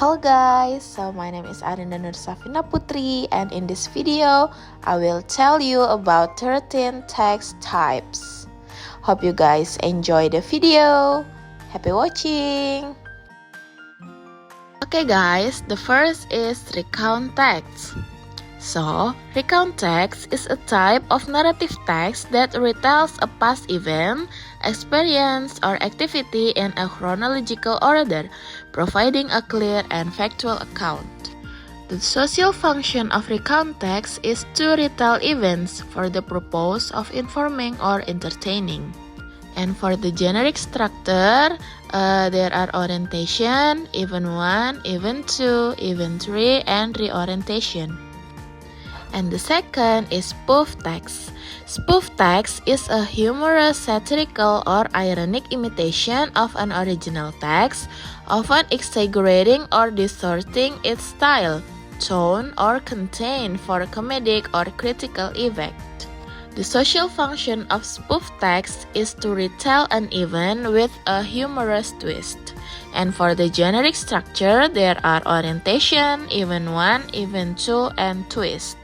Hello guys, so my name is Arinda Nursafina Putri, and in this video, I will tell you about 13 text types. Hope you guys enjoy the video. Happy watching! Okay guys, the first is recount text. So, recount text is a type of narrative text that retells a past event, experience, or activity in a chronological order, providing a clear and factual account. The social function of recount text is to retell events for the purpose of informing or entertaining. And for the generic structure, there are orientation, event 1, event 2, event 3, and reorientation. And the second is spoof text. Spoof text is a humorous, satirical, or ironic imitation of an original text, often exaggerating or distorting its style, tone, or content for comedic or critical effect. The social function of spoof text is to retell an event with a humorous twist. And for the generic structure, there are orientation, event 1, event 2, and twist.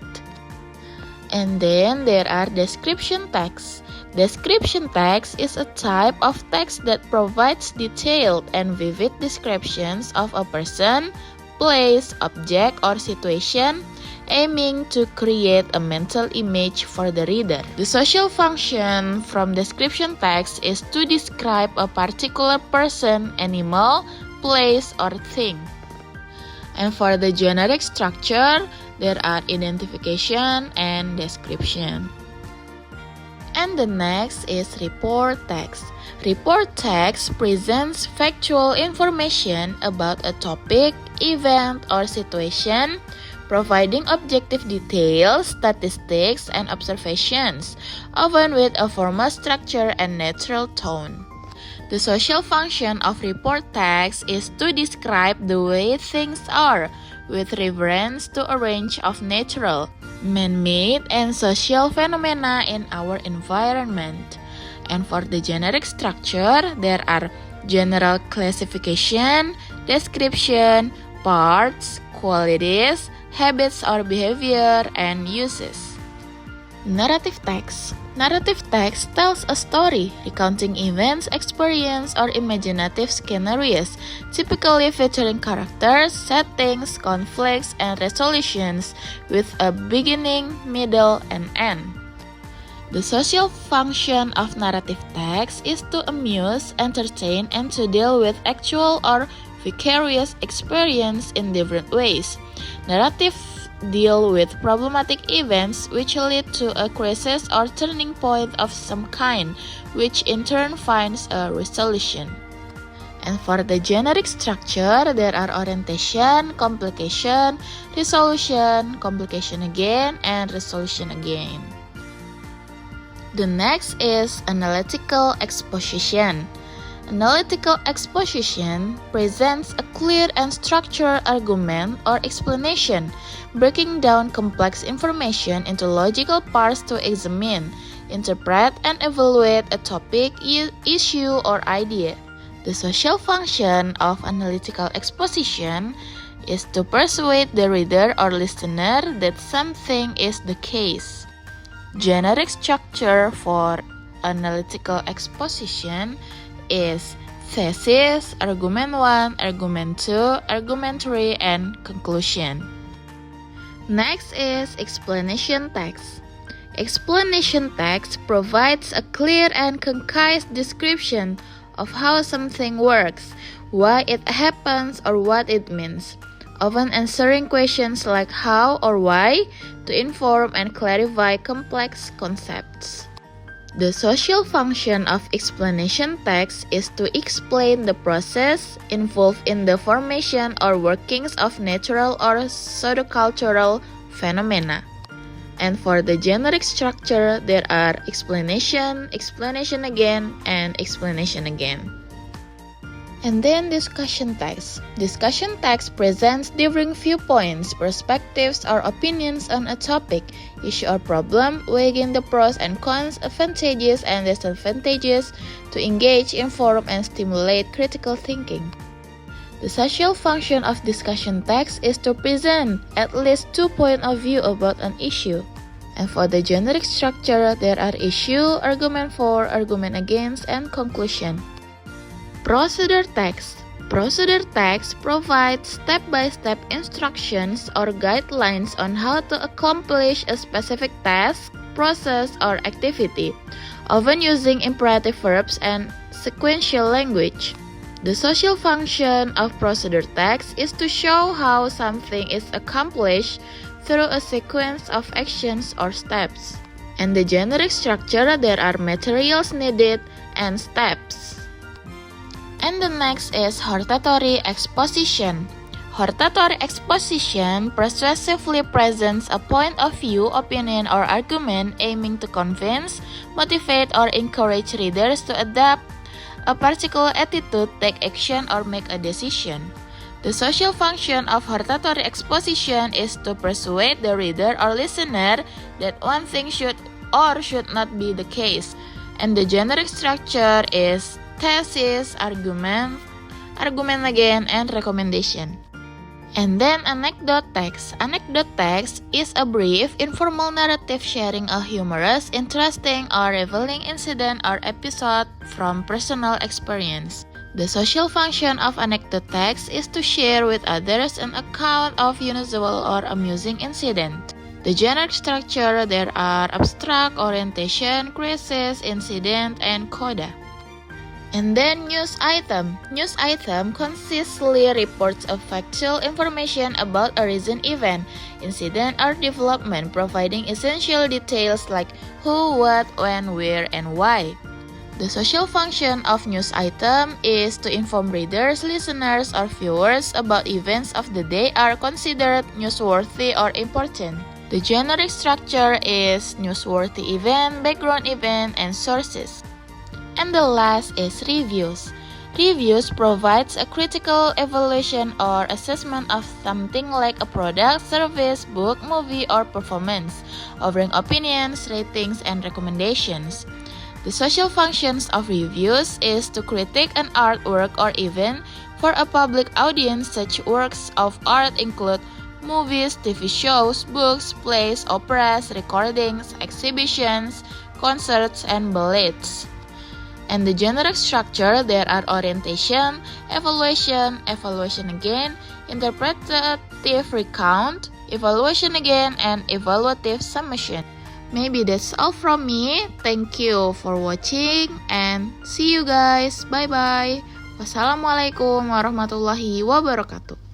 And then there are description text. Description text is a type of text that provides detailed and vivid descriptions of a person, place, object, or situation, aiming to create a mental image for the reader. The social function from description text is to describe a particular person, animal, place, or thing. And for the generic structure, there are identification and description. And the next is report text. Report text presents factual information about a topic, event, or situation, providing objective details, statistics, and observations, often with a formal structure and natural tone. The social function of report text is to describe the way things are, with reference to a range of natural, man-made, and social phenomena in our environment. And for the generic structure, there are general classification, description, parts, qualities, habits or behavior, and uses. Narrative text. Narrative text tells a story, recounting events, experience, or imaginative scenarios, typically featuring characters, settings, conflicts, and resolutions, with a beginning, middle, and end. The social function of narrative text is to amuse, entertain, and to deal with actual or vicarious experience in different ways. Narrative deal with problematic events which lead to a crisis or turning point of some kind, which in turn finds a resolution. And for the generic structure, there are orientation, complication, resolution, complication again, and resolution again. The next is analytical exposition. Analytical exposition presents a clear and structured argument or explanation, breaking down complex information into logical parts to examine, interpret, and evaluate a topic, issue, or idea. The social function of analytical exposition is to persuade the reader or listener that something is the case. Generic structure for analytical exposition is thesis, argument 1, argument 2, argument 3, and conclusion. Next is explanation text. Explanation text provides a clear and concise description of how something works, why it happens, or what it means, often answering questions like how or why to inform and clarify complex concepts. The social function of explanation text is to explain the process involved in the formation or workings of natural or pseudocultural phenomena. And for the generic structure, there are explanation, explanation again, and explanation again. And then discussion text. Discussion text presents differing viewpoints, perspectives, or opinions on a topic, issue, or problem, weighing the pros and cons, advantages and disadvantages to engage, inform, and stimulate critical thinking. The social function of discussion text is to present at least 2 points of view about an issue. And for the generic structure, there are issue, argument for, argument against, and conclusion. Procedure text. Procedure text provides step-by-step instructions or guidelines on how to accomplish a specific task, process, or activity, often using imperative verbs and sequential language. The social function of procedure text is to show how something is accomplished through a sequence of actions or steps. And the generic structure, there are materials needed and steps. And the next is hortatory exposition. Hortatory exposition persuasively presents a point of view, opinion, or argument aiming to convince, motivate, or encourage readers to adopt a particular attitude, take action, or make a decision. The social function of hortatory exposition is to persuade the reader or listener that one thing should or should not be the case. And the generic structure is thesis, argument, argument again, and recommendation. And then anecdote text. Anecdote text is a brief, informal narrative sharing a humorous, interesting, or revealing incident or episode from personal experience. The social function of anecdote text is to share with others an account of unusual or amusing incident. The generic structure, there are abstract, orientation, crisis, incident, and coda. And then news item. News item consistently reports of factual information about a recent event, incident, or development, providing essential details like who, what, when, where, and why. The social function of news item is to inform readers, listeners, or viewers about events of the day are considered newsworthy or important. The generic structure is newsworthy event, background event, and sources. And the last is reviews. Reviews provides a critical evaluation or assessment of something like a product, service, book, movie, or performance, offering opinions, ratings, and recommendations. The social functions of reviews is to critique an artwork or event for a public audience. Such works of art include movies, TV shows, books, plays, operas, recordings, exhibitions, concerts, and ballets. And the generic structure, there are orientation, evaluation, evaluation again, interpretative recount, evaluation again, and evaluative summation. Maybe that's all from me. Thank you for watching and see you guys. Bye bye. Wassalamualaikum warahmatullahi wabarakatuh.